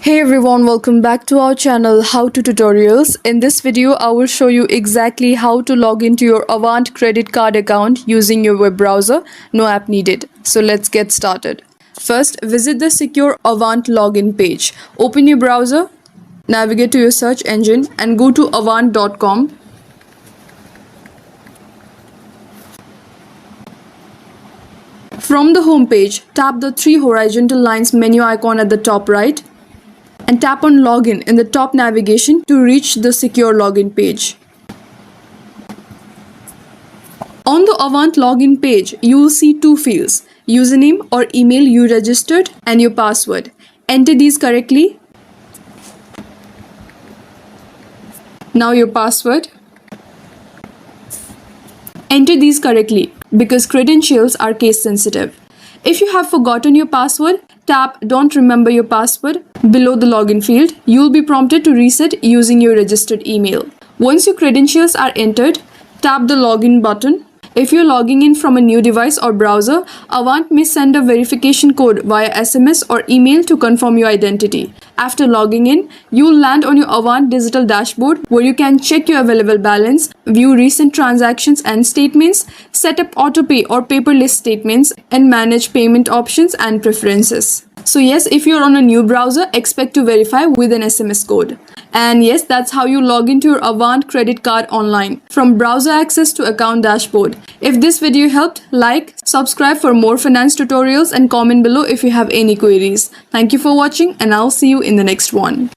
Hey everyone, welcome back to our channel How to Tutorials. In this video, I will show you exactly how to log into your Avant credit card account using your web browser. No app needed. So let's get started. First, visit the secure Avant login page. Open your browser, navigate to your search engine and go to avant.com. From the home page, tap the three horizontal lines menu icon at the top right and tap on Login in the top navigation to reach the secure login page. On the Avant login page, you will see two fields, username or email you registered and your password. Enter these correctly. Now your password. Enter these correctly because credentials are case sensitive. If you have forgotten your password, tap Don't remember your password below the login field. You will be prompted to reset using your registered email. Once your credentials are entered, tap the login button. If you're logging in from a new device or browser, Avant may send a verification code via SMS or email to confirm your identity. After logging in, you'll land on your Avant digital dashboard where you can check your available balance, view recent transactions and statements, set up autopay or paperless statements, and manage payment options and preferences. So yes, if you're on a new browser, expect to verify with an SMS code. And yes, that's how you log into your Avant credit card online, from browser access to account dashboard. If this video helped, like, subscribe for more finance tutorials and comment below if you have any queries. Thank you for watching and I'll see you in the next one.